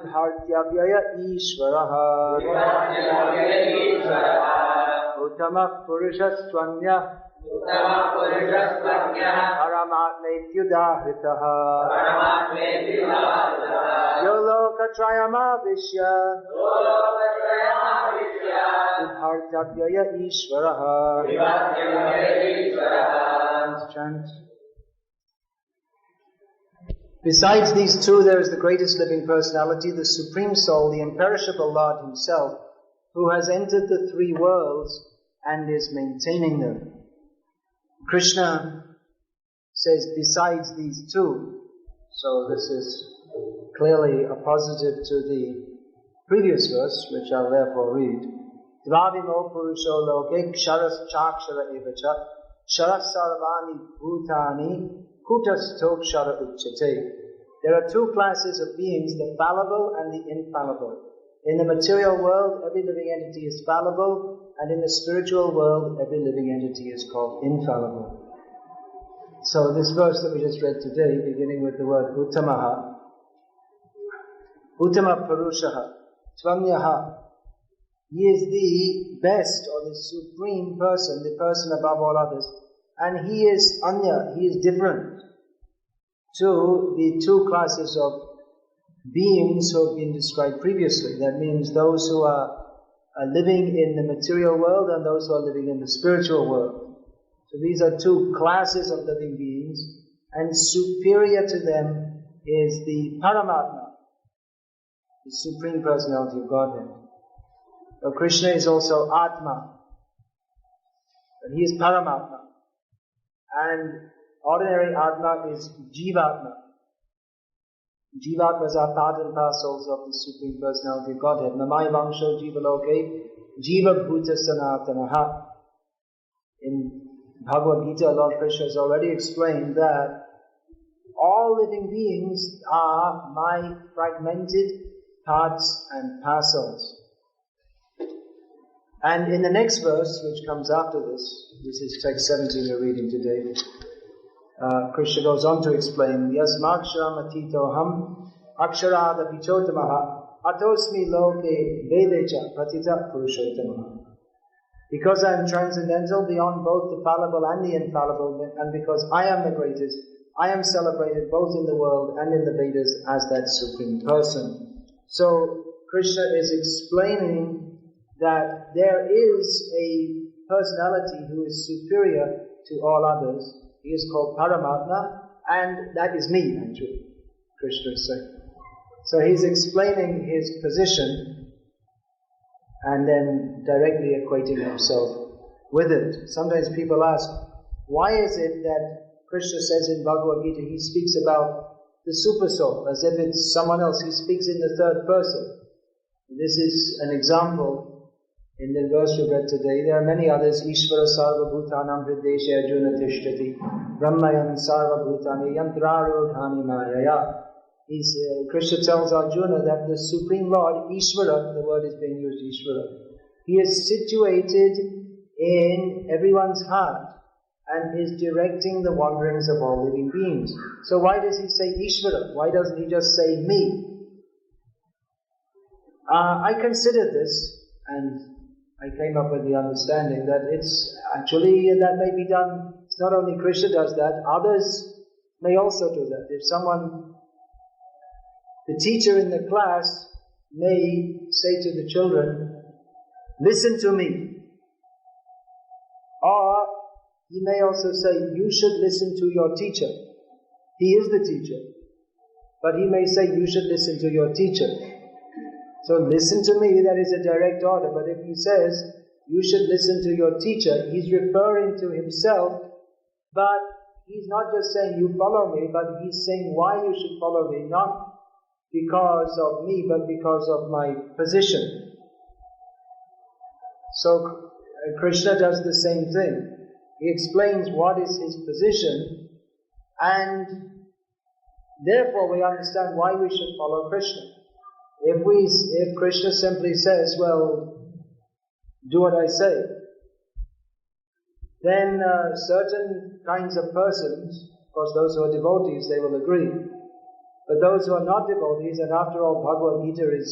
Vidhartyavyaya Ishvaraha Uttamah Purushastvanyah Paramatmetyudahritaha Yolokatrayamavishya Vidhartyavyaya Ishvaraha. Chant. Besides these two, there is the greatest living personality, the Supreme Soul, the imperishable Lord Himself, who has entered the three worlds and is maintaining them. Krishna says, besides these two, so this is clearly a positive to the previous verse, which I'll therefore read. Dvavimo purusho loke ksharas chakshara evacha sharas sarvani bhutani kutastokshara uchate. There are two classes of beings, the fallible and the infallible. In the material world, every living entity is fallible, and in the spiritual world, every living entity is called infallible. So this verse that we just read today, beginning with the word Uttamaha, Uttama Purushaha, Tvamyaha, he is the best or the supreme person, the person above all others, and he is Anya, he is different to the two classes of beings who have been described previously. That means those who are living in the material world and those who are living in the spiritual world. So these are two classes of living beings, and superior to them is the Paramatma, the Supreme Personality of Godhead. So Krishna is also Atma, but he is Paramatma. And ordinary Atma is Jivatma. Jivatmas are part and parcels of the Supreme Personality of Godhead. Namai Vangsho Jivaloke Jiva Bhuta Sanatanaha. In Bhagavad Gita, Lord Krishna has already explained that all living beings are my fragmented parts and parcels. And in the next verse, which comes after this is text 17 we're reading today, Krishna goes on to explain, Yasmaksharam atitoham aksharada pichotamaha atosmi loke vedecha patita purushottamaha. Because I am transcendental beyond both the fallible and the infallible, and because I am the greatest, I am celebrated both in the world and in the Vedas as that supreme person. So Krishna is explaining that there is a personality who is superior to all others. He is called Paramatma, and that is me, actually, Krishna is saying. So he's explaining his position and then directly equating himself with it. Sometimes people ask, why is it that Krishna says in Bhagavad Gita, he speaks about the super soul as if it's someone else? He speaks in the third person. This is an example. In the verse we read today, there are many others. Ishvara sarva bhutanam hrideshe arjuna tishtati brahmayan sarva bhutani yantrarodhani mayaya. Krishna tells Arjuna that the Supreme Lord, Ishvara, the word is being used, Ishvara, he is situated in everyone's heart and is directing the wanderings of all living beings. So why does he say Ishvara? Why doesn't he just say me? I considered this, and I came up with the understanding that it's actually, that may be done, it's not only Krishna does that, others may also do that. If someone, the teacher in the class may say to the children, listen to me. Or he may also say, you should listen to your teacher. He is the teacher. But he may say, you should listen to your teacher. So listen to me, that is a direct order. But if he says, you should listen to your teacher, he's referring to himself, but he's not just saying you follow me, but he's saying why you should follow me, not because of me, but because of my position. So Krishna does the same thing. He explains what is his position, and therefore we understand why we should follow Krishna. If Krishna simply says, well, do what I say, then certain kinds of persons, of course those who are devotees, they will agree. But those who are not devotees, and after all, Bhagavad Gita is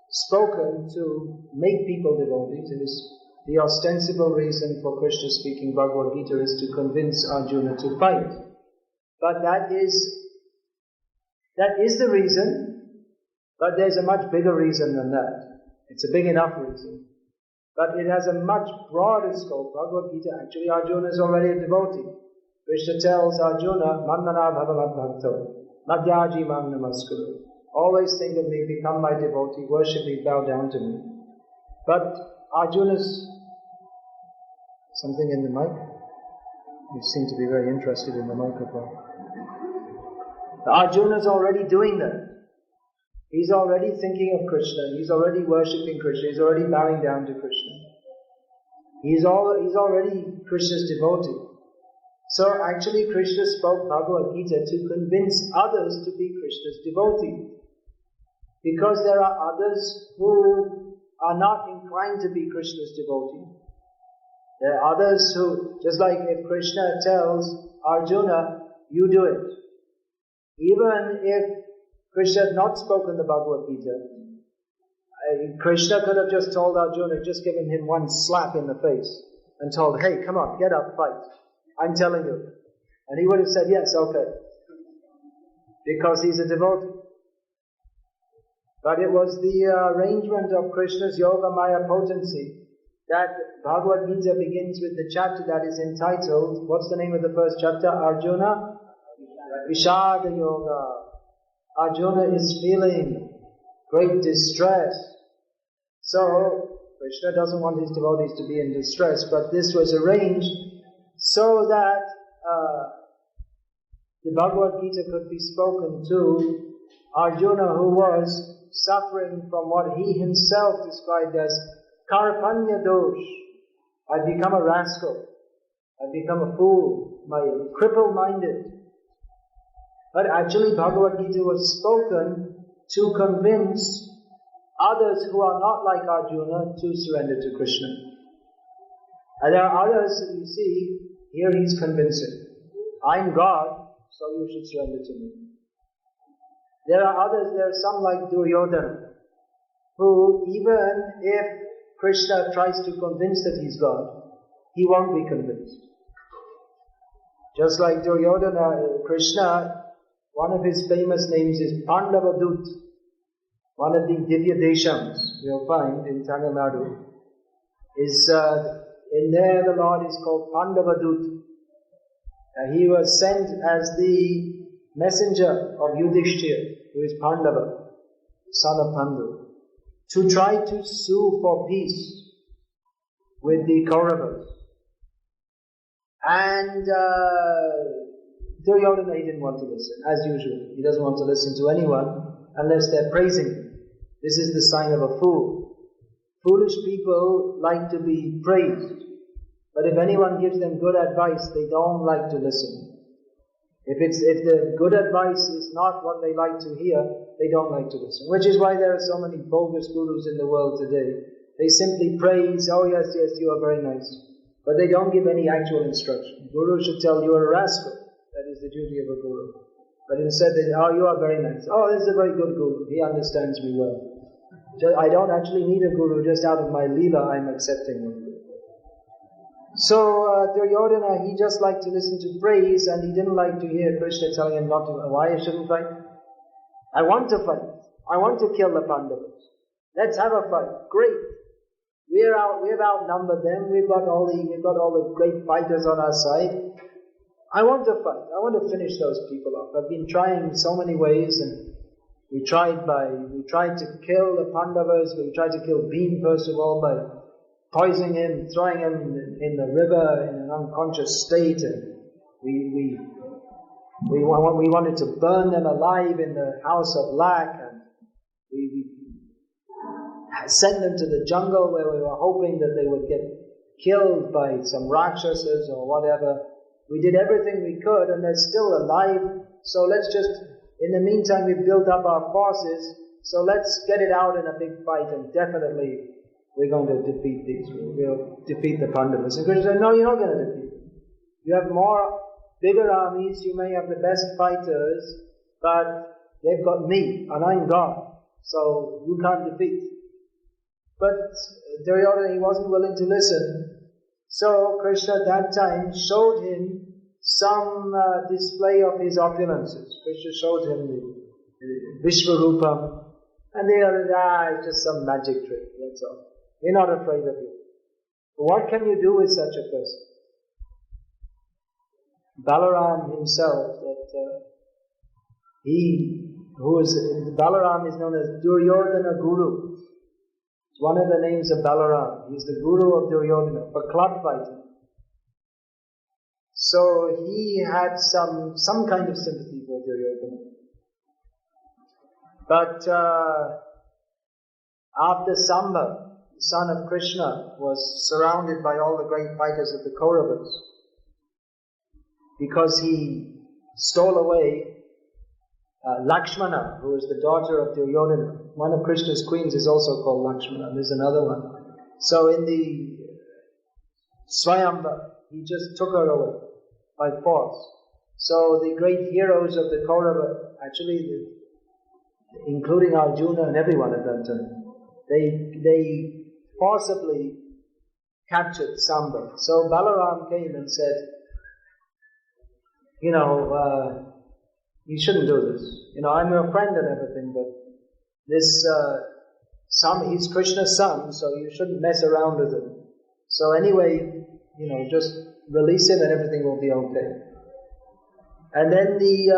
spoken to make people devotees. It is the ostensible reason for Krishna speaking Bhagavad Gita is to convince Arjuna to fight. But that is the reason, but there's a much bigger reason than that. It's a big enough reason. But it has a much broader scope. Bhagavad Gita, actually Arjuna is already a devotee. Krishna tells Arjuna, Manmana bhava madbhakto, madhyaji mam namaskuru. Always think of me, become my devotee, worship me, bow down to me. But Arjuna's... Something in the mic? You seem to be very interested in the microphone. Arjuna's already doing that. He's already thinking of Krishna. He's already worshipping Krishna. He's already bowing down to Krishna. He's already Krishna's devotee. So actually Krishna spoke Bhagavad Gita to convince others to be Krishna's devotee. Because there are others who are not inclined to be Krishna's devotee. There are others who, just like if Krishna tells Arjuna, you do it. Even if Krishna had not spoken the Bhagavad Gita, Krishna could have just told Arjuna, just given him one slap in the face and told, hey, come on, get up, fight. I'm telling you. And he would have said, yes, okay. Because he's a devotee. But it was the arrangement of Krishna's Yoga Maya potency that Bhagavad Gita begins with the chapter that is entitled, what's the name of the first chapter? Arjuna? Vishada Yoga. Arjuna is feeling great distress. So, Krishna doesn't want his devotees to be in distress, but this was arranged so that the Bhagavad Gita could be spoken to Arjuna, who was suffering from what he himself described as Karpanya dosh. I've become a rascal. I've become a fool. Cripple-minded. But actually Bhagavad Gita was spoken to convince others who are not like Arjuna to surrender to Krishna. And there are others, you see, here he's convincing. I'm God, so you should surrender to me. There are others, there are some like Duryodhana, who even if Krishna tries to convince that he's God, he won't be convinced. Just like Duryodhana, Krishna, one of his famous names is Pandavadut. One of the Divya Deshams you'll find in Tamil Nadu is, in there the Lord is called Pandavadut. He was sent as the messenger of Yudhishthira, who is Pandava, son of Pandu, to try to sue for peace with the Kauravas. And Duryodhana, he didn't want to listen, as usual. He doesn't want to listen to anyone unless they're praising him. This is the sign of a fool. Foolish people like to be praised. But if anyone gives them good advice, they don't like to listen. If the good advice is not what they like to hear, they don't like to listen. Which is why there are so many bogus gurus in the world today. They simply praise, oh yes, you are very nice. But they don't give any actual instruction. Guru should tell you are a rascal. That is the duty of a guru. But instead they say, oh, you are very nice. Oh, this is a very good guru. He understands me well. I don't actually need a guru, just out of my leela I'm accepting him. So Duryodhana, he just liked to listen to praise and he didn't like to hear Krishna telling him not to, why he shouldn't fight. I want to fight. I want to kill the Pandavas. Let's have a fight. Great. We've outnumbered them. We've got all the great fighters on our side. I want to fight. I want to finish those people off. I've been trying so many ways, and we tried to kill the Pandavas. We tried to kill Bhim first of all by poisoning him, throwing him in the river in an unconscious state, and we wanted to burn them alive in the house of lac, and we sent them to the jungle where we were hoping that they would get killed by some Rakshasas or whatever. We did everything we could and they're still alive, so let's just, in the meantime we've built up our forces, so let's get it out in a big fight and definitely we're going to defeat these. We'll defeat the Pandavas. And Krishna said, no, you're not going to defeat them. You have bigger armies, you may have the best fighters, but they've got me and I'm God, so you can't defeat. But Duryodhana, he wasn't willing to listen. So Krishna at that time showed him some display of his opulences. Krishna showed him the Vishvarupam, and they are, it's just some magic trick, that's all. We're not afraid of you. But what can you do with such a person? Balaram himself, Balaram is known as Duryodhana Guru. It's one of the names of Balaram. He's the Guru of Duryodhana for club fighting. So he had some kind of sympathy for Duryodhana. But after Samba, the son of Krishna, was surrounded by all the great fighters of the Kauravas, because he stole away Lakshmana, who was the daughter of Duryodhana. One of Krishna's queens is also called Lakshmana. There's another one. So in the Swayamvar, he just took her away by force. So the great heroes of the Kaurava, actually, including Arjuna and everyone at that time, they forcibly captured Samba. So Balaram came and said, you shouldn't do this. I'm your friend and everything, but this, he's Krishna's son, so you shouldn't mess around with him. So anyway, just release him and everything will be okay. And then the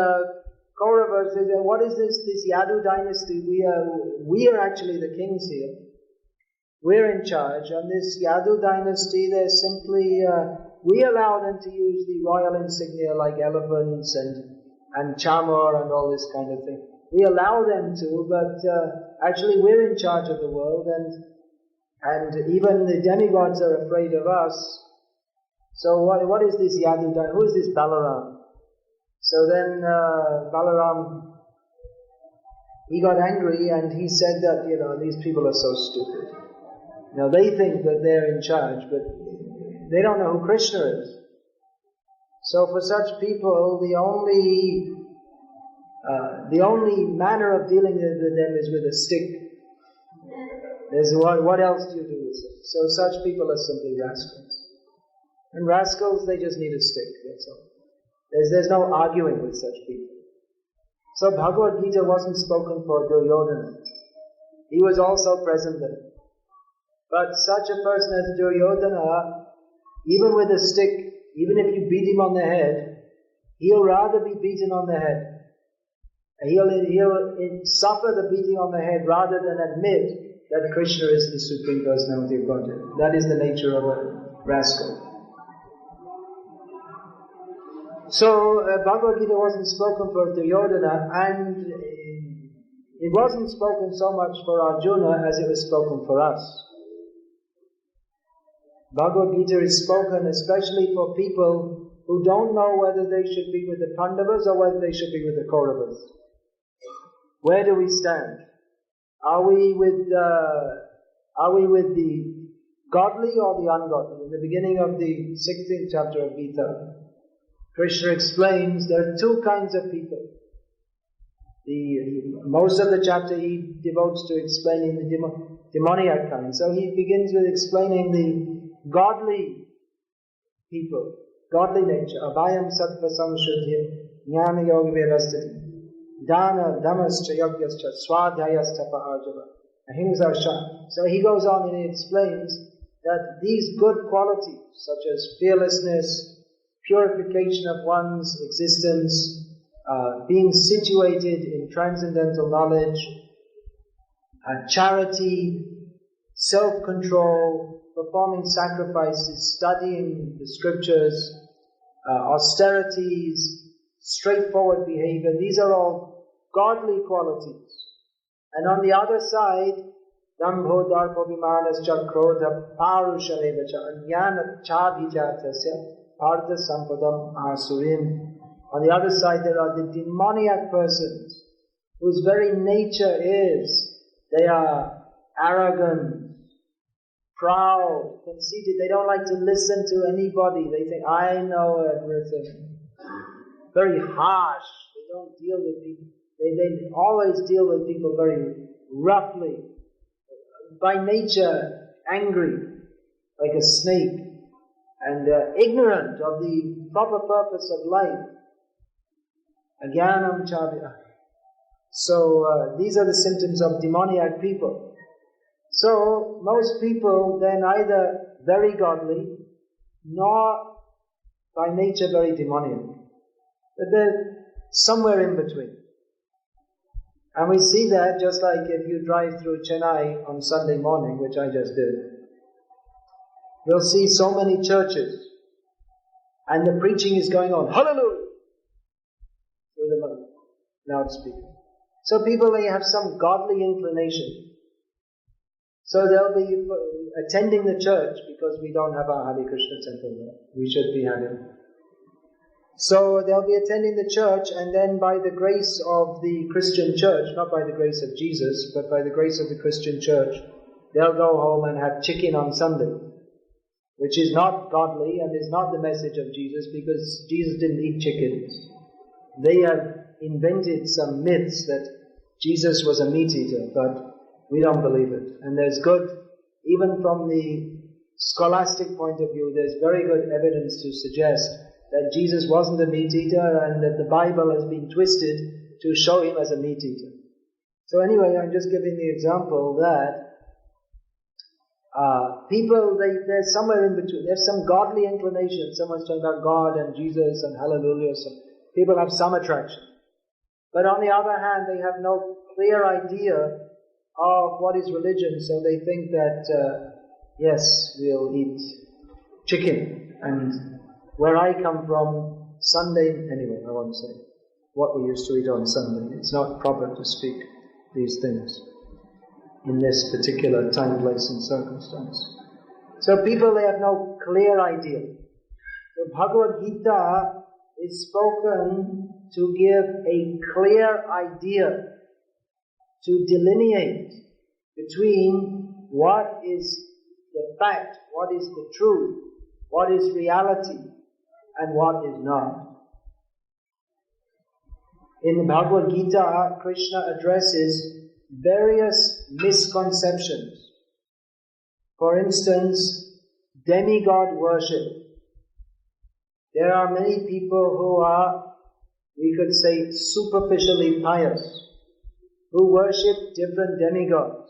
Kauravas said, what is this Yadu dynasty? We are actually the kings here. We're in charge. And this Yadu dynasty, they're simply, we allow them to use the royal insignia like elephants and chamar and all this kind of thing. We allow them to, but actually we're in charge of the world, and even the demigods are afraid of us. So what is this Yadu? Who is this Balaram? So then Balaram, he got angry and he said that, these people are so stupid. They think that they're in charge, but they don't know who Krishna is. So for such people, the only manner of dealing with them is with a stick. What else do you do with it? So such people are simply rascals. And rascals, they just need a stick, that's all. There's no arguing with such people. So Bhagavad Gita wasn't spoken for Duryodhana. He was also present there. But such a person as Duryodhana, even with a stick, even if you beat him on the head, he'll rather be beaten on the head. He'll suffer the beating on the head rather than admit that Krishna is the Supreme Personality of Godhead. That is the nature of a rascal. So Bhagavad Gita wasn't spoken for Duryodhana, and it wasn't spoken so much for Arjuna as it was spoken for us. Bhagavad Gita is spoken especially for people who don't know whether they should be with the Pandavas or whether they should be with the Kauravas. Where do we stand? Are we with the godly or the ungodly? In the beginning of the 16th chapter of Gita, Krishna explains there are two kinds of people. Most of the chapter he devotes to explaining the demoniac kind. So he begins with explaining the godly people, godly nature. Abhayam sattva samshuddhya jnana yoga vyavastiti dana dhamascha yagyascha swadhyayastapa arjava ahimsa sha. So he goes on and he explains that these good qualities such as fearlessness, purification of one's existence, being situated in transcendental knowledge, charity, self-control, performing sacrifices, studying the scriptures, austerities, straightforward behavior, these are all godly qualities. And on the other side, dambho darpo vimanascha krodha parusha evacha anyana chabhijatasya Artha Sampadam Asurim. On the other side, there are the demoniac persons whose very nature is they are arrogant, proud, conceited. They don't like to listen to anybody. They think, I know everything. Very harsh. They don't deal with people. They always deal with people very roughly, by nature angry, like a snake, and ignorant of the proper purpose of life. Ajnanam chavya. So these are the symptoms of demoniac people. So most people, they're neither very godly nor by nature very demoniac, but they're somewhere in between. And we see that just like if you drive through Chennai on Sunday morning, which I just did, you'll see so many churches and the preaching is going on, hallelujah, through the loudspeaker. So people, they have some godly inclination. So they'll be attending the church because we don't have our Hare Krishna temple there. We should be having. So they'll be attending the church, and then by the grace of the Christian church, not by the grace of Jesus, but by the grace of the Christian church, they'll go home and have chicken on Sunday, which is not godly and is not the message of Jesus, because Jesus didn't eat chickens. They have invented some myths that Jesus was a meat eater, but we don't believe it. And there's good, even from the scholastic point of view, there's very good evidence to suggest that Jesus wasn't a meat eater and that the Bible has been twisted to show him as a meat eater. So anyway, I'm just giving the example that people, they're somewhere in between. There's some godly inclination. Someone's talking about God and Jesus and hallelujah. So people have some attraction. But on the other hand, they have no clear idea of what is religion. So they think that, yes, we'll eat chicken. And where I come from, Sunday, anyway, I won't say what we used to eat on Sunday. It's not proper to speak these things in this particular time, place and circumstance. So people, they have no clear idea. So Bhagavad Gita is spoken to give a clear idea, to delineate between what is the fact, what is the truth, what is reality, and what is not. In the Bhagavad Gita, Krishna addresses various misconceptions. For instance, demigod worship. There are many people who are, we could say, superficially pious, who worship different demigods.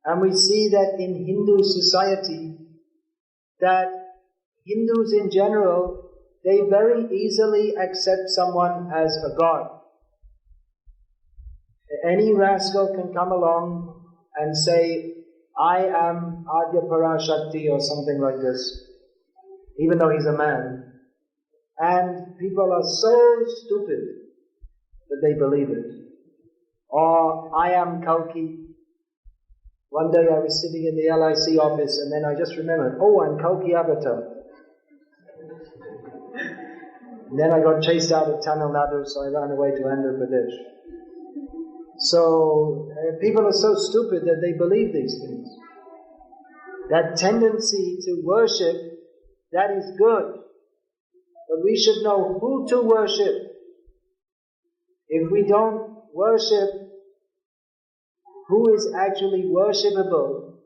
And we see that in Hindu society, that Hindus in general, they very easily accept someone as a god. Any rascal can come along and say, I am Adya Parashakti or something like this, even though he's a man. And people are so stupid that they believe it. Or, I am Kalki. One day I was sitting in the LIC office and then I just remembered, oh, I'm Kalki Avatar. And then I got chased out of Tamil Nadu, so I ran away to Andhra Pradesh. So, people are so stupid that they believe these things. That tendency to worship, that is good. But we should know who to worship. If we don't worship who is actually worshipable,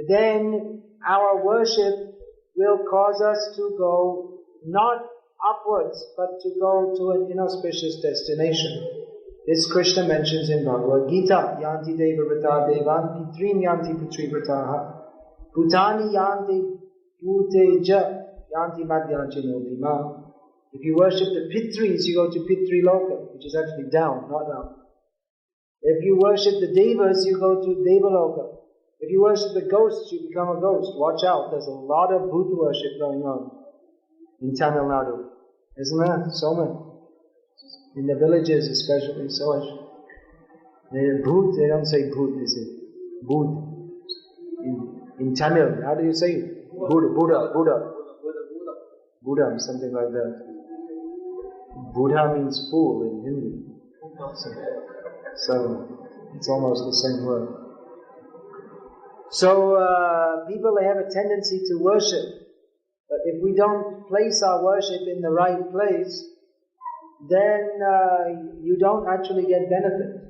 then our worship will cause us to go not upwards, but to go to an inauspicious destination. This Krishna mentions in Bhagavad Gita, Yanti Deva Vrata Devan Pitrin Yanti Pitri Vrataha Bhutani Yanti Bhuteja Yanti Madhyanchino Bhima. If you worship the Pitris, you go to Pitri Loka, which is actually down, not up. If you worship the Devas, you go to Devaloka. If you worship the ghosts, you become a ghost. Watch out, there's a lot of Bhut worship going on in Tamil Nadu. Isn't there? So many. In the villages especially, so much. Bhut, they don't say Bhut, they say Bhut. In Tamil, how do you say it? Buddha, something like that. Buddha means fool in Hindi. So it's almost the same word. So people, they have a tendency to worship. But if we don't place our worship in the right place, then you don't actually get benefit.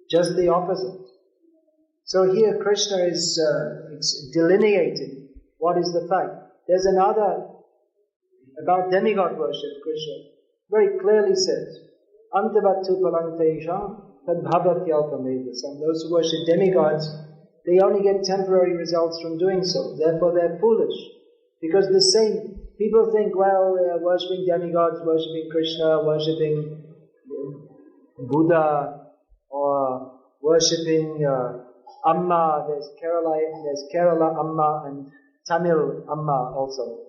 Just the opposite. So here Krishna is delineating what is the fact. There's another about demigod worship. Krishna very clearly says, Antavattu palantesham tadbhavatyalpamedasam. Those who worship demigods, they only get temporary results from doing so. Therefore they're foolish. Because the same, people think, well, worshipping demigods, worshipping Krishna, worshipping Buddha, or worshipping Amma, there's Kerala Amma and Tamil Amma also.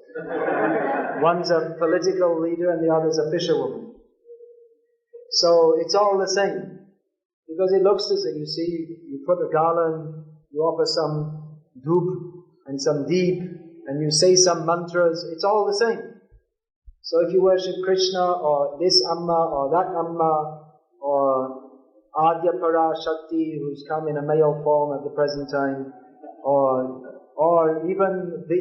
One's a political leader and the other's a fisherwoman. So it's all the same. Because it looks the same. You see, you put a garland, you offer some dhub and some deep, and you say some mantras, it's all the same. So if you worship Krishna, or this Amma, or that Amma, or Adya Para Shakti, who's come in a male form at the present time, or even the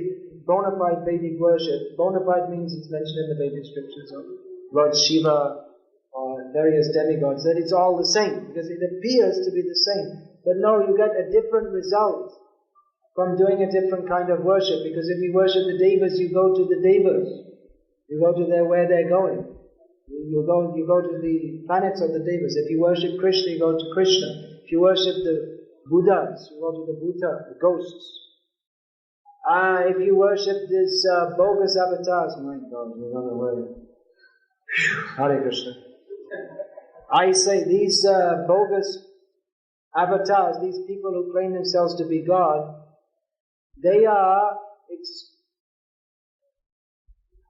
bona fide Vedic worship. Bona fide means it's mentioned in the Vedic scriptures of Lord Shiva, or various demigods, that it's all the same, because it appears to be the same. But no, you get a different result from doing a different kind of worship, because if you worship the Devas, you go to the Devas. You go to where they're going. You go to the planets of the Devas. If you worship Krishna, you go to Krishna. If you worship the Buddhas, you go to the Buddha, the ghosts. If you worship this bogus avatars, my God, we're on the way. Hare Krishna. I say these bogus avatars, these people who claim themselves to be God, they are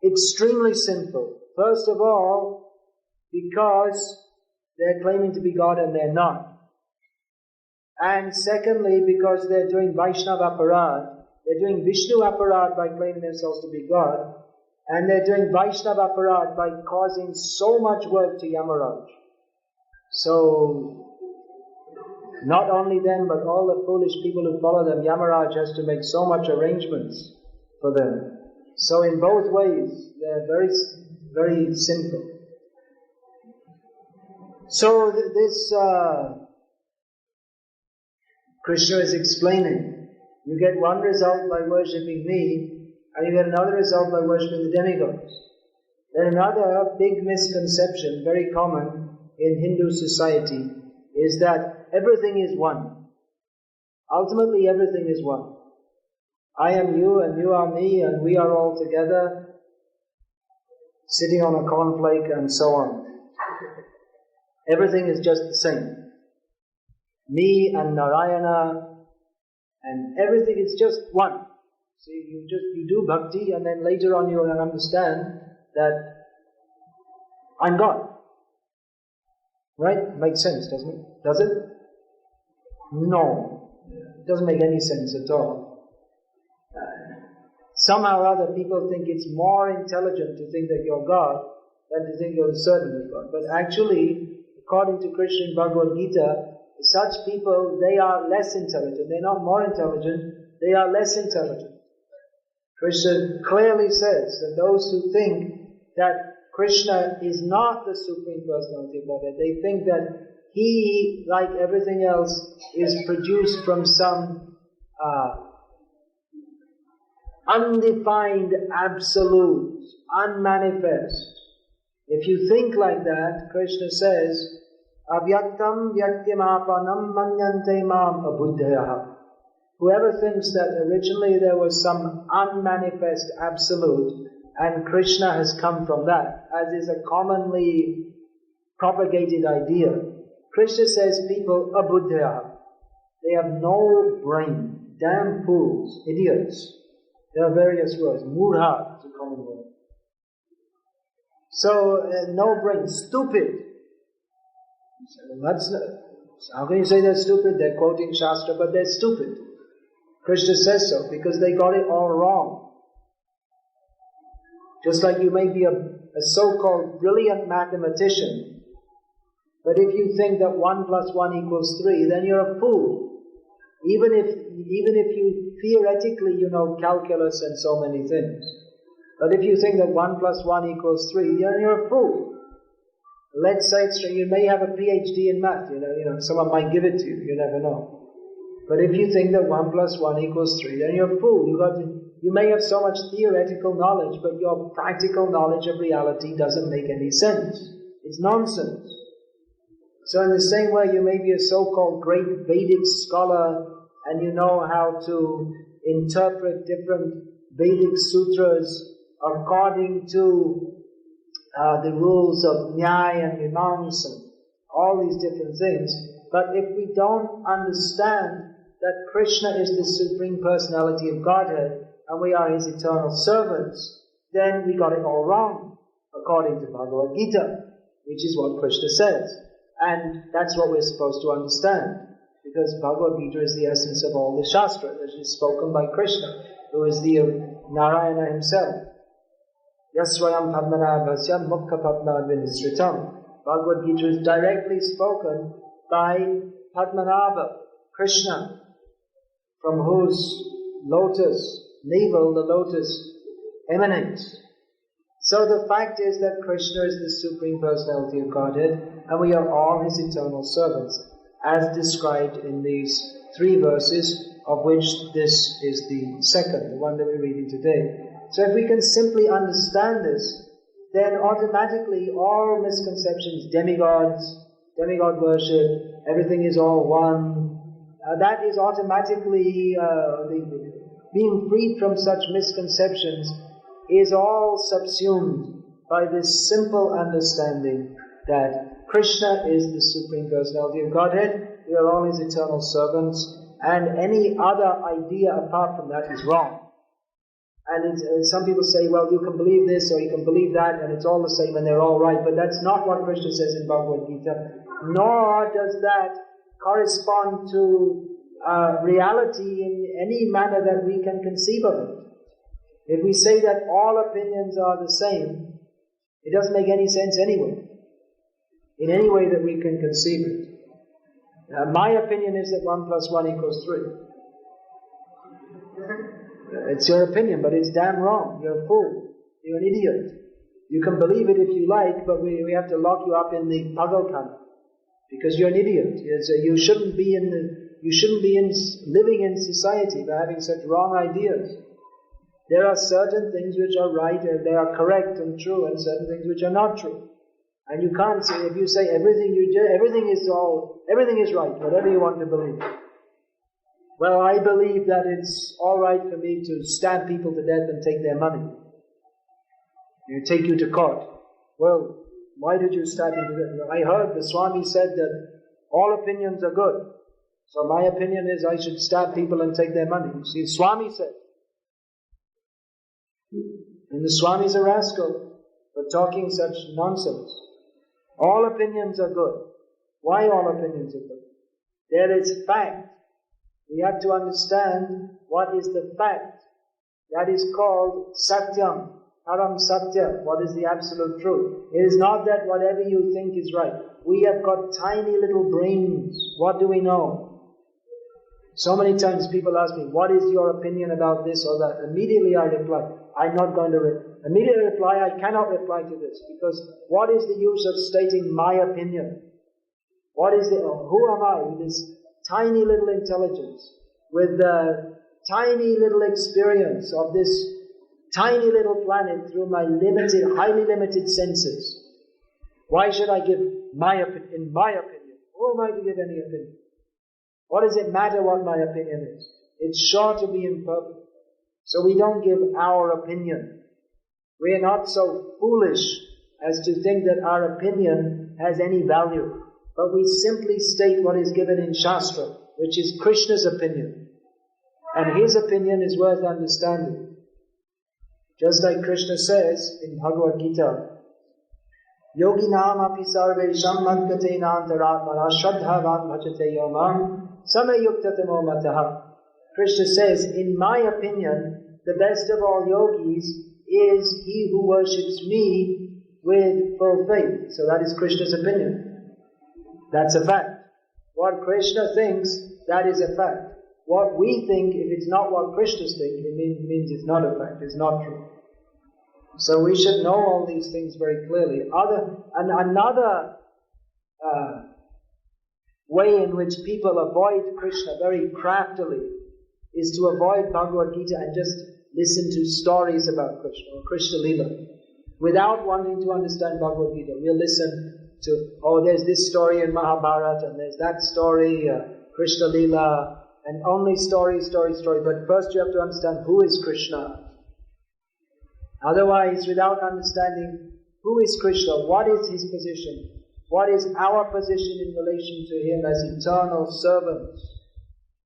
extremely sinful. First of all, because they're claiming to be God and they're not. And secondly, because they're doing Vaishnava Aparad. They're doing Vishnu Aparad by claiming themselves to be God. And they're doing Vaishnava Aparad by causing so much work to Yamaraj. So, not only them, but all the foolish people who follow them, Yamaraj has to make so much arrangements for them. So in both ways, they're very, very sinful. So this Krishna is explaining. You get one result by worshipping me, and you get another result by worshipping the demigods. Then another big misconception, very common in Hindu society, is that everything is one. Ultimately, everything is one. I am you, and you are me, and we are all together, sitting on a cornflake, and so on. Everything is just the same. Me and Narayana, and everything is just one. See, you do bhakti, and then later on you will understand that I'm God. Right? Makes sense, doesn't it? Does it? No. It doesn't make any sense at all. Somehow or other people think it's more intelligent to think that you're God than to think you're the servant of God. But actually, according to Krishna in Bhagavad Gita, such people, they are less intelligent. They're not more intelligent, they are less intelligent. Krishna clearly says that those who think that Krishna is not the Supreme Personality of Godhead, they think that He, like everything else, is produced from some undefined absolute, unmanifest. If you think like that, Krishna says, Avyaktam vyaktimapanam manyante mam abuddhayaha. Whoever thinks that originally there was some unmanifest absolute, and Krishna has come from that, as is a commonly propagated idea. Krishna says people abuddhayaha. They have no brain. Damn fools, idiots. There are various words. Murha is a common word. So, no brain. Stupid. Well, how can you say they're stupid? They're quoting Shastra, but they're stupid. Krishna says so, because they got it all wrong. Just like you may be a so-called brilliant mathematician, but if you think that 1 + 1 = 3, then you're a fool. Even if you theoretically know calculus and so many things. But if you think that 1 + 1 = 3, then you're a fool. Let's say you may have a PhD in math, someone might give it to you, you never know. But if you think that 1 plus 1 equals 3, then you're a fool. You may have so much theoretical knowledge, but your practical knowledge of reality doesn't make any sense. It's nonsense. So in the same way, you may be a so-called great Vedic scholar and you know how to interpret different Vedic sutras according to the rules of Nyaya and Mimamsa, all these different things. But if we don't understand that Krishna is the Supreme Personality of Godhead and we are His eternal servants, then we got it all wrong, according to Bhagavad Gita, which is what Krishna says. And that's what we're supposed to understand, because Bhagavad Gita is the essence of all the Shastra, that is spoken by Krishna, who is the Narayana himself. Yasvayam Padmanabhasyam Mukha Padmanabhinisritam. Bhagavad Gita is directly spoken by Padmanabha, Krishna, from whose lotus, navel the lotus emanates. So the fact is that Krishna is the Supreme Personality of Godhead, and we are all His eternal servants, as described in these 3 verses, of which this is the second, the one that we're reading today. So if we can simply understand this, then automatically all misconceptions, demigods, demigod worship, everything is all one, that is automatically, being freed from such misconceptions is all subsumed by this simple understanding that Krishna is the Supreme Personality of Godhead, we are all His eternal servants, and any other idea apart from that is wrong. And some people say, well, you can believe this or you can believe that, and it's all the same and they're all right, but that's not what Krishna says in Bhagavad Gita, nor does that correspond to reality in any manner that we can conceive of it. If we say that all opinions are the same, it doesn't make any sense anyway, in any way that we can conceive it. My opinion is that 1 plus 1 equals 3. It's your opinion, but it's damn wrong. You're a fool. You're an idiot. You can believe it if you like, but we have to lock you up in the Pagalkhana, because you're an idiot. You shouldn't be living in society by having such wrong ideas. There are certain things which are right and they are correct and true, and certain things which are not true. And you can't say, if you say everything is right, whatever you want to believe. Well, I believe that it's all right for me to stab people to death and take their money. Take you to court. Well, why did you stab him to death? I heard the Swami said that all opinions are good. So my opinion is I should stab people and take their money. You see, Swami said. And the Swami is a rascal for talking such nonsense. All opinions are good. Why all opinions are good? There is fact. We have to understand what is the fact. That is called Satyam, Param Satya. What is the absolute truth? It is not that whatever you think is right. We have got tiny little brains. What do we know? So many times people ask me, what is your opinion about this or that? Immediately I reply, I'm not going to immediately reply, I cannot reply to this, because what is the use of stating my opinion? Who am I with this tiny little intelligence, with the tiny little experience of this tiny little planet through my highly limited senses? Why should I give my opinion? In my opinion, who am I to give any opinion? What does it matter what my opinion is? It's sure to be imperfect. So we don't give our opinion. We are not so foolish as to think that our opinion has any value. But we simply state what is given in Shastra, which is Krishna's opinion. And His opinion is worth understanding. Just like Krishna says in Bhagavad Gita, Yoginam api sarvesham madgatenan taratmana shraddhavan bhajate yomam samayuktatamo mataha. Krishna says, in my opinion, the best of all yogis is he who worships me with full faith. So that is Krishna's opinion. That's a fact. What Krishna thinks, that is a fact. What we think, if it's not what Krishna thinks, it means it's not a fact, it's not true. So we should know all these things very clearly. Another way in which people avoid Krishna very craftily is to avoid Bhagavad Gita and just listen to stories about Krishna or Krishna Lila without wanting to understand Bhagavad Gita. We'll listen to, there's this story in Mahabharata and there's that story, Krishna Lila, and only story. But first you have to understand who is Krishna. Otherwise, without understanding who is Krishna, what is his position, what is our position in relation to him as eternal servants,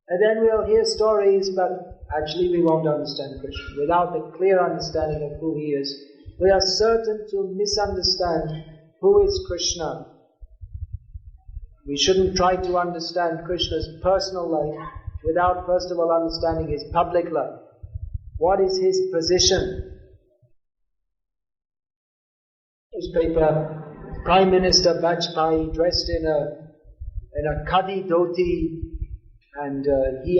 and then we'll hear stories, but actually we won't understand Krishna. Without the clear understanding of who he is, we are certain to misunderstand who is Krishna. We shouldn't try to understand Krishna's personal life without first of all understanding his public life. What is his position? Newspaper, Prime Minister Vajpayee dressed in a khadi dhoti, and he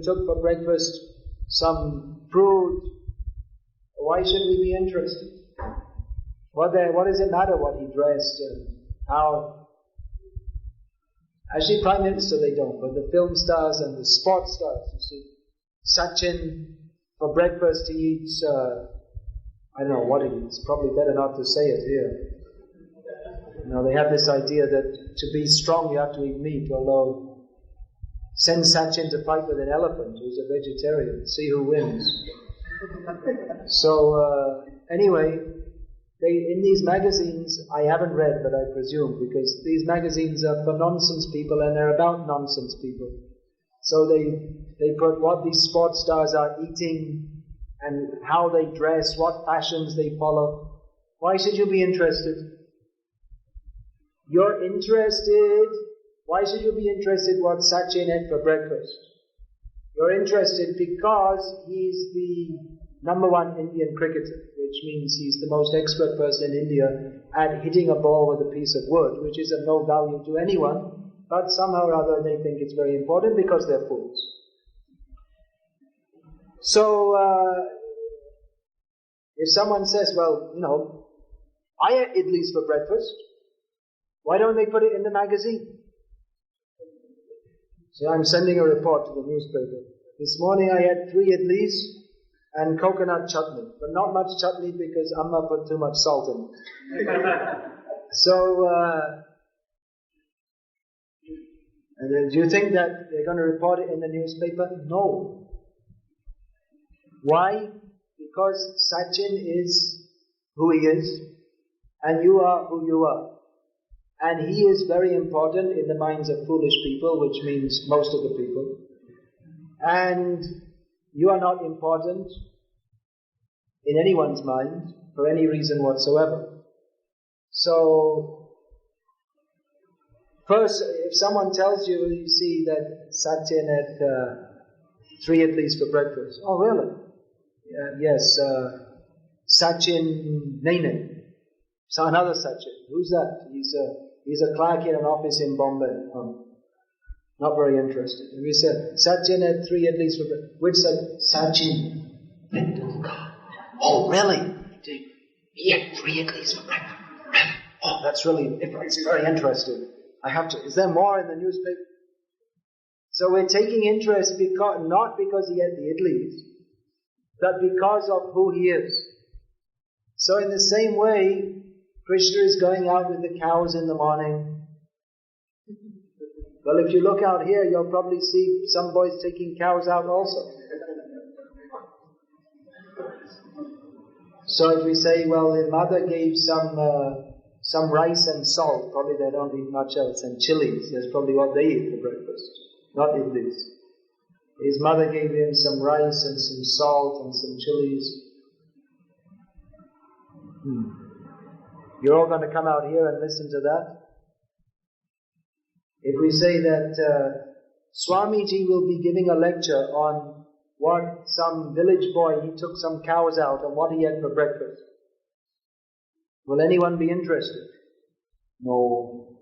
took for breakfast some fruit. Why should we be interested? What does it matter what he dressed and how? Actually, Prime Minister they don't, but the film stars and the sports stars, you see. Sachin, for breakfast he eats, I don't know what it is, probably better not to say it here. They have this idea that to be strong you have to eat meat, although send Sachin to fight with an elephant who's a vegetarian, see who wins. So, anyway, in these magazines, I haven't read, but I presume, because these magazines are for nonsense people and they're about nonsense people. So they put what these sports stars are eating and how they dress, what fashions they follow. Why should you be interested? You're interested. Why should you be interested what Sachin ate for breakfast? You're interested because he's the #1 Indian cricketer, which means he's the most expert person in India at hitting a ball with a piece of wood, which is of no value to anyone, but somehow or other they think it's very important because they're fools. So, if someone says, well, I ate idlis for breakfast, why don't they put it in the magazine? So I'm sending a report to the newspaper. This morning I had 3 idlis and coconut chutney, but not much chutney because Amma put too much salt in it. So, and then do you think that they're going to report it in the newspaper? No. Why? Because Sachin is who he is, and you are who you are. And he is very important in the minds of foolish people, which means most of the people. And you are not important in anyone's mind for any reason whatsoever. So, first, if someone tells you, you see that Sachin had 3 idlis for breakfast. Oh, really? Yes, Sachin Naine. So another Sachin. Who's that? He's a clerk in an office in Bombay. Not very interested. And we said, Sachin had 3 idlis for breakfast. Which Sachin? Oh, really? He had 3 idlis for breakfast. Really? Oh, that's really, it's very interesting. I have to, is there more in the newspaper? So we're taking interest not because he had the idlis, but because of who he is. So in the same way, Krishna is going out with the cows in the morning. Well, if you look out here, you'll probably see some boys taking cows out also. So if we say, well, the mother gave some rice and salt, probably they don't eat much else, and chilies, that's probably what they eat for breakfast, not idlis. His mother gave him some rice and some salt and some chilies. You're all going to come out here and listen to that? If we say that Swamiji will be giving a lecture on what some village boy, he took some cows out and what he had for breakfast, will anyone be interested? No.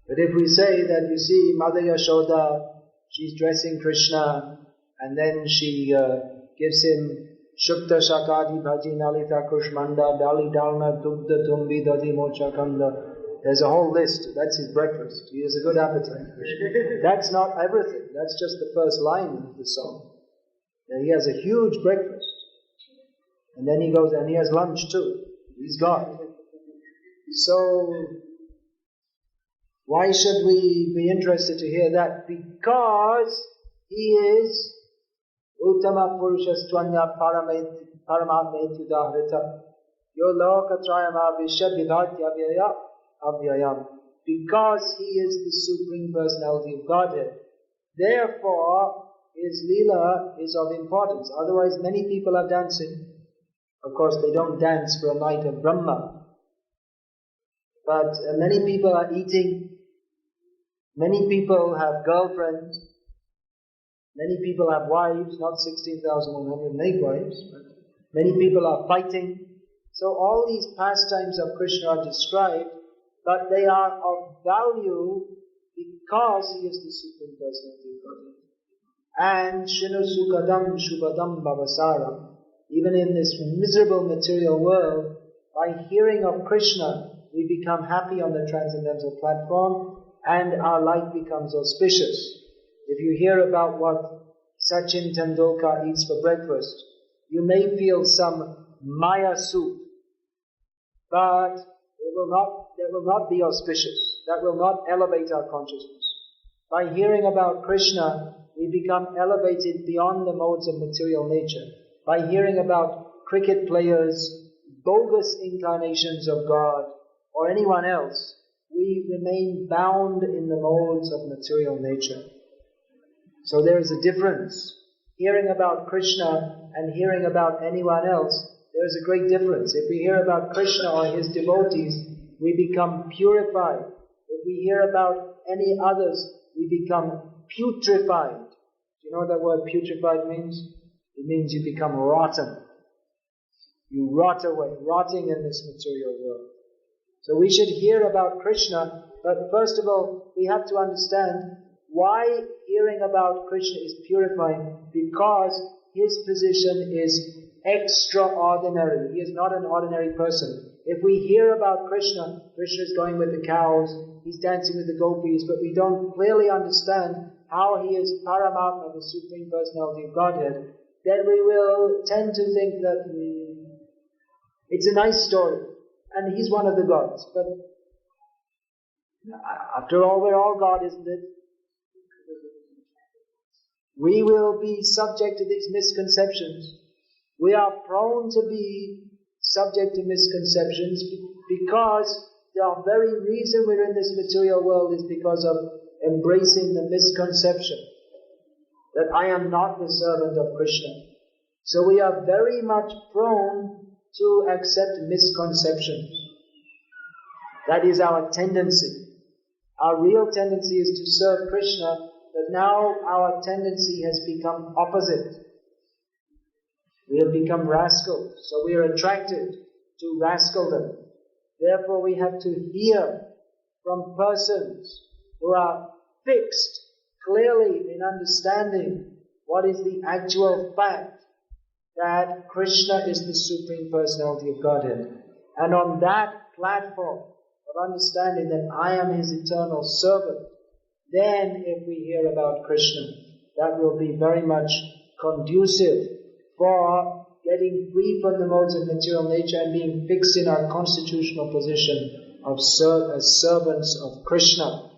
But if we say that, you see, Mother Yashoda, she's dressing Krishna, and then she gives him Shukta Shakadi Bhaji Nalita Kushmanda Dali Dalna Dugda Tumbi Dadi Mochakanda. There's a whole list. That's his breakfast. He has a good appetite. That's not everything. That's just the first line of the song. And he has a huge breakfast. And then he goes, and he has lunch too. He's God. So, why should we be interested to hear that? Because he is Uttama Purushastvanya Paramatmetu Dahrita Yolokatrayama Vishadvidhatya Avyayam. Because he is the Supreme Personality of Godhead. Therefore, his Leela is of importance. Otherwise, many people are dancing. Of course, they don't dance for a night of Brahma. But many people are eating. Many people have girlfriends. Many people have wives, not 16,108 wives. But many people are fighting. So all these pastimes of Krishna are described, but they are of value because he is the Supreme Personality of Godhead. And Shinu Sukadam Shubhadam Bhavasaram. Even in this miserable material world, by hearing of Krishna, we become happy on the transcendental platform and our life becomes auspicious. If you hear about what Sachin Tendulkar eats for breakfast, you may feel some Maya soup, but that will not be auspicious. That will not elevate our consciousness. By hearing about Krishna, we become elevated beyond the modes of material nature. By hearing about cricket players, bogus incarnations of God, or anyone else, we remain bound in the modes of material nature. So there is a difference. Hearing about Krishna and hearing about anyone else, there is a great difference. If we hear about Krishna or his devotees, we become purified. If we hear about any others, we become putrefied. Do you know what that word putrefied means? It means you become rotten. You rot away, rotting in this material world. So we should hear about Krishna, but first of all, we have to understand why hearing about Krishna is purifying, because his position is extraordinary. He is not an ordinary person. If we hear about Krishna, Krishna is going with the cows, he's dancing with the gopis, but we don't clearly understand how he is Paramatma, the Supreme Personality of Godhead, then we will tend to think that it's a nice story, and he's one of the gods. But after all, we're all God, isn't it? We will be subject to these misconceptions. We are prone to be subject to misconceptions because the very reason we're in this material world is because of embracing the misconception that I am not the servant of Krishna. So we are very much prone to accept misconceptions. That is our tendency. Our real tendency is to serve Krishna, but now our tendency has become opposite. We have become rascals, so we are attracted to rascaldom. Therefore we have to hear from persons who are fixed clearly in understanding what is the actual fact that Krishna is the Supreme Personality of Godhead. And on that platform of understanding that I am his eternal servant, then if we hear about Krishna, that will be very much conducive for getting free from the modes of material nature and being fixed in our constitutional position of as servants of Krishna.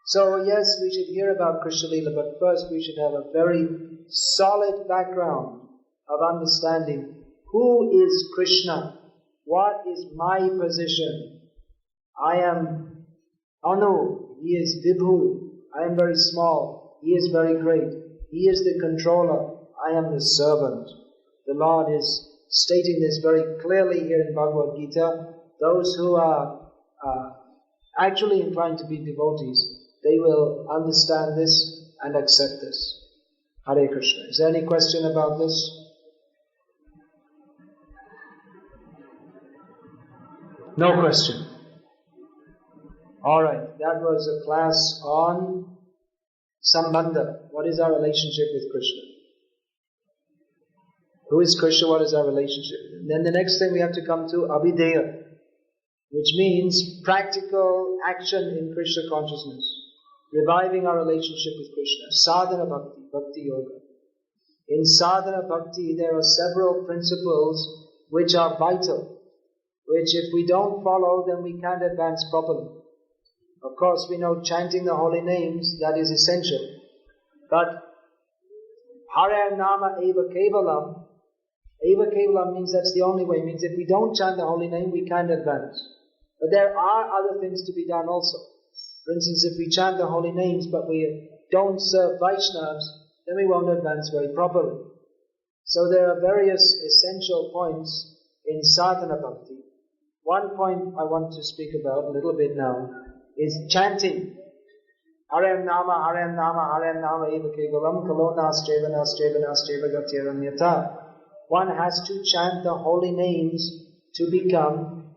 So yes, we should hear about Krishna Leela, but first we should have a very solid background of understanding who is Krishna, what is my position. I am Anu, he is Vibhu, I am very small, he is very great, he is the controller, I am the servant. The Lord is stating this very clearly here in Bhagavad Gita. Those who are actually inclined to be devotees, they will understand this and accept this. Hare Krishna. Is there any question about this? No question. Alright, that was a class on Sambandha. What is our relationship with Krishna? Who is Krishna? What is our relationship? And then the next thing we have to come to Abhideya, which means practical action in Krishna consciousness, reviving our relationship with Krishna. Sadhana bhakti, bhakti yoga. In sadhana bhakti, there are several principles which are vital, which if we don't follow, then we can't advance properly. Of course, we know chanting the holy names, that is essential. But Hare Nama Eva Kevalam, Eva Kevalam means that's the only way. It means if we don't chant the holy name, we can't advance. But there are other things to be done also. For instance, if we chant the holy names, but we don't serve Vaishnavas, then we won't advance very properly. So there are various essential points in sadhana bhakti. One point I want to speak about a little bit now is chanting. Hare Nama, Hare Nama, Hare Nama, Eva Kevalam, Kalona Strevana, Strevana, Strevagatyaramyata. One has to chant the holy names to become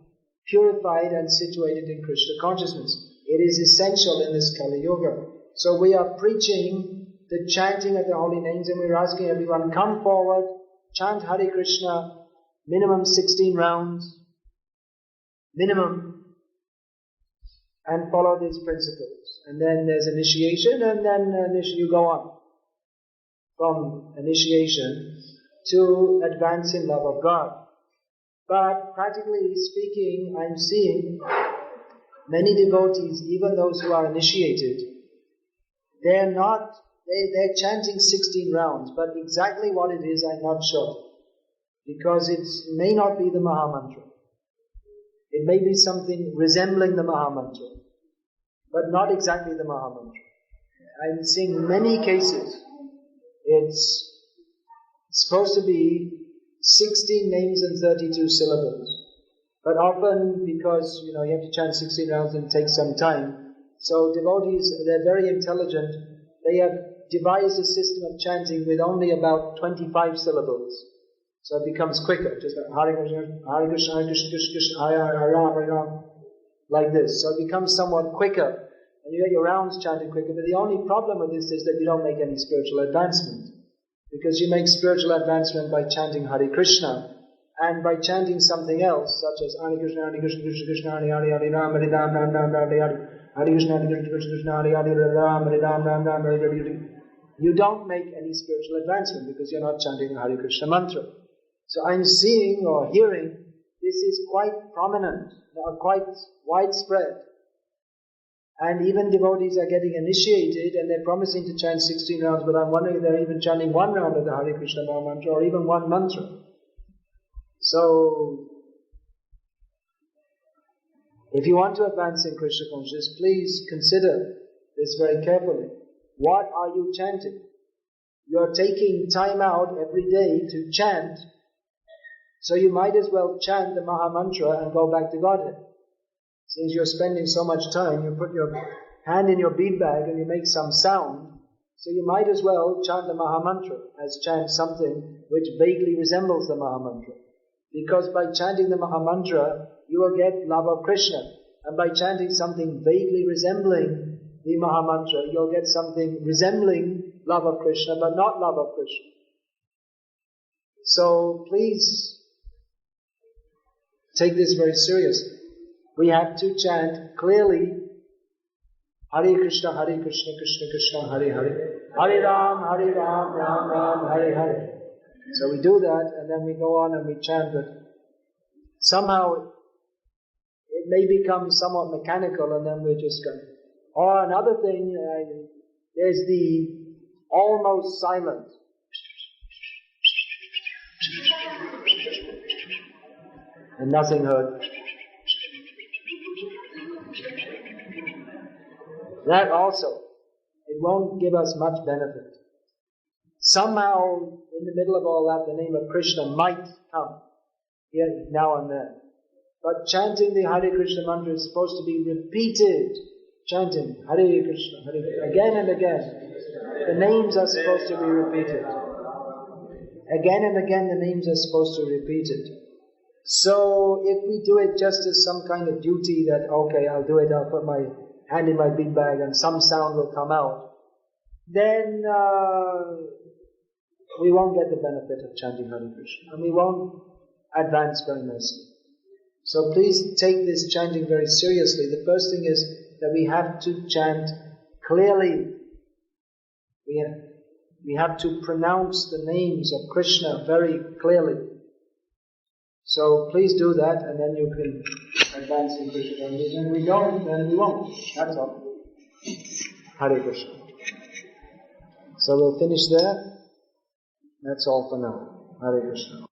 purified and situated in Krishna consciousness. It is essential in this Kali Yuga. So we are preaching the chanting of the holy names, and we're asking everyone, come forward, chant Hare Krishna, minimum 16 rounds, minimum, and follow these principles. And then there's initiation, and then you go on from initiation to advance in love of God. But practically speaking, I'm seeing many devotees, even those who are initiated, they're chanting 16 rounds, but exactly what it is, I'm not sure. Because it may not be the Maha Mantra. It may be something resembling the Maha Mantra, but not exactly the Maha Mantra. I'm seeing many cases, it's supposed to be 16 names and 32 syllables. But often, because, you have to chant 16 rounds and it takes some time, so devotees, they're very intelligent. They have devised a system of chanting with only about 25 syllables. So it becomes quicker. Just like Hare Krishna, Hare Krishna, Hare Krishna, Krishna Krishna, Hare Ram, Hare Ram, like this. So it becomes somewhat quicker. And you get your rounds chanted quicker. But the only problem with this is that you don't make any spiritual advancement. Because you make spiritual advancement by chanting Hare Krishna. And by chanting something else, such as Hare Krishna, Hare Krishna, Krishna Krishna, Hare Hare, Hare Ram, Hare Ram, Ram Ram, Hare Hare, Hare Krishna, Hare Krishna, Krishna Krishna, Hare Hare, Ram, Hare Ram, Ram Ram, Hare Hare. You don't make any spiritual advancement because you're not chanting the Hare Krishna mantra. So I'm seeing or hearing this is quite prominent, quite widespread. And even devotees are getting initiated and they're promising to chant 16 rounds, but I'm wondering if they're even chanting one round of the Hare Krishna mantra or even one mantra. So, if you want to advance in Krishna consciousness, please consider this very carefully. What are you chanting? You're taking time out every day to chant, so you might as well chant the Maha Mantra and go back to Godhead. Since you're spending so much time, you put your hand in your bead bag and you make some sound, so you might as well chant the Maha Mantra as chant something which vaguely resembles the Maha Mantra. Because by chanting the Maha Mantra, you will get love of Krishna. And by chanting something vaguely resembling the Maha Mantra, you'll get something resembling love of Krishna, but not love of Krishna. So please take this very seriously. We have to chant clearly Hare Krishna, Hare Krishna, Krishna Krishna, Hare Hare, Hare Ram, Ram Ram, Hare Hare. So we do that, and then we go on and we chant it. Somehow, it may become somewhat mechanical, and then we're just going. Or another thing, there's the almost silent. And nothing heard. That also, it won't give us much benefit. Somehow, in the middle of all that, the name of Krishna might come here now and then. But chanting the Hare Krishna mantra is supposed to be repeated. Chanting Hare Krishna, Hare Krishna, again and again. The names are supposed to be repeated. Again and again, the names are supposed to be repeated. So, if we do it just as some kind of duty that, okay, I'll do it, I'll put my hand in my bead bag and some sound will come out, then we won't get the benefit of chanting Hare Krishna, and we won't advance very nicely. So please take this chanting very seriously. The first thing is that we have to chant clearly. We have to pronounce the names of Krishna very clearly. So please do that, and then you can advance in Krishna consciousness. And if we don't, then we won't. That's all. Hare Krishna. So we'll finish there. That's all for now. Hare Krishna.